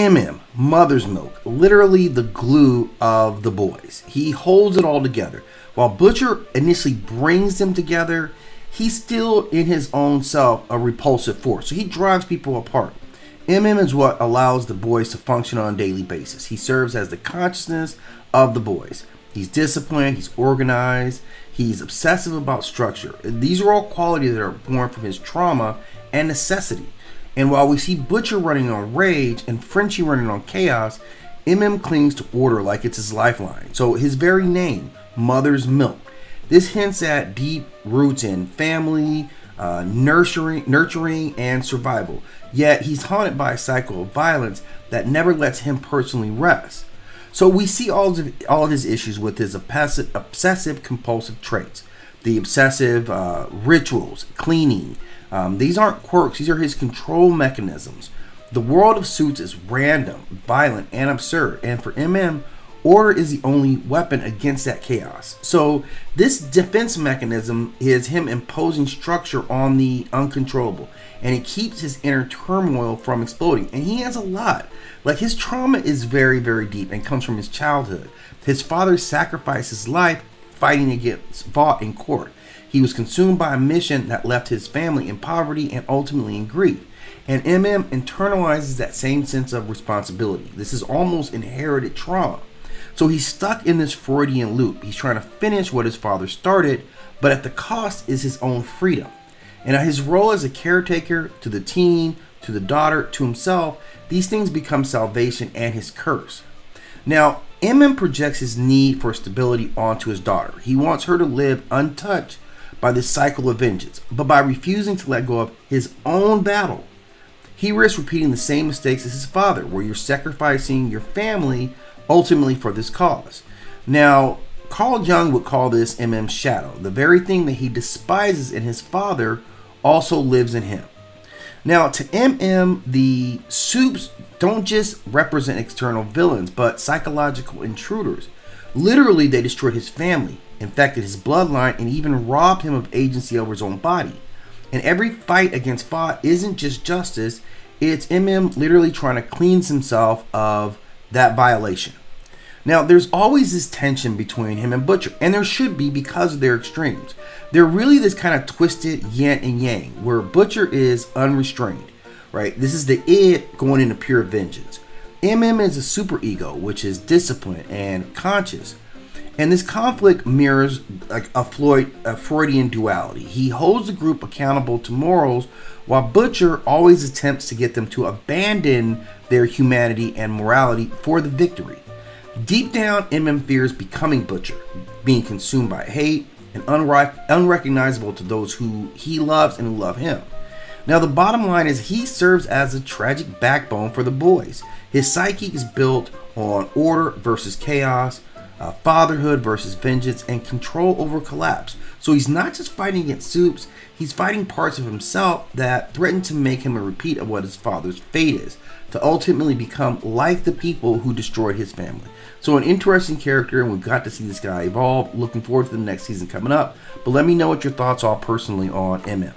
MM, mother's milk, literally the glue of the boys. He holds it all together. While Butcher initially brings them together, he's still in his own self a repulsive force. So he drives people apart. MM is what allows the boys to function on a daily basis. He serves as the consciousness of the boys. He's disciplined, he's organized, he's obsessive about structure. These are all qualities that are born from his trauma and necessity. And while we see Butcher running on rage and Frenchie running on chaos, MM clings to order like it's his lifeline. So his very name, Mother's Milk. This hints at deep roots in family, nurturing, and survival. Yet he's haunted by a cycle of violence that never lets him personally rest. So we see all of his issues with his obsessive compulsive traits. The obsessive rituals, cleaning. These aren't quirks, these are his control mechanisms. The world of Suits is random, violent, and absurd. And for MM, order is the only weapon against that chaos. So this defense mechanism is him imposing structure on the uncontrollable. And it keeps his inner turmoil from exploding. And he has a lot. Like, his trauma is very, very deep and comes from his childhood. His father sacrificed his life fighting against Vought in court. He was consumed by a mission that left his family in poverty and ultimately in grief. And MM internalizes that same sense of responsibility. This is almost inherited trauma. So he's stuck in this Freudian loop. He's trying to finish what his father started, but at the cost is his own freedom. And his role as a caretaker to the teen, to the daughter, to himself, these things become salvation and his curse. Now, MM projects his need for stability onto his daughter. He wants her to live untouched by this cycle of vengeance, but by refusing to let go of his own battle, he risks repeating the same mistakes as his father, where you're sacrificing your family ultimately for this cause. Now, Carl Jung would call this MM's shadow. The very thing that he despises in his father also lives in him. Now, to MM, the Supes don't just represent external villains, but psychological intruders. Literally, they destroyed his family, infected his bloodline, and even robbed him of agency over his own body. And every fight against Vought isn't just justice, it's MM literally trying to cleanse himself of that violation. Now, there's always this tension between him and Butcher, and there should be because of their extremes. They're really this kind of twisted yin and yang, where Butcher is unrestrained, right? This is the id going into pure vengeance. MM is a superego, which is disciplined and conscious. And this conflict mirrors like a Freudian duality. He holds the group accountable to morals, while Butcher always attempts to get them to abandon their humanity and morality for the victory. Deep down, MM fears becoming Butcher, being consumed by hate and unrecognizable to those who he loves and who love him. Now, the bottom line is he serves as a tragic backbone for the boys. His psyche is built on order versus chaos, fatherhood versus vengeance, and control over collapse. So he's not just fighting against Supes, he's fighting parts of himself that threaten to make him a repeat of what his father's fate is, to ultimately become like the people who destroyed his family. So an interesting character, and we've got to see this guy evolve. Looking forward to the next season coming up. But let me know what your thoughts are personally on MM.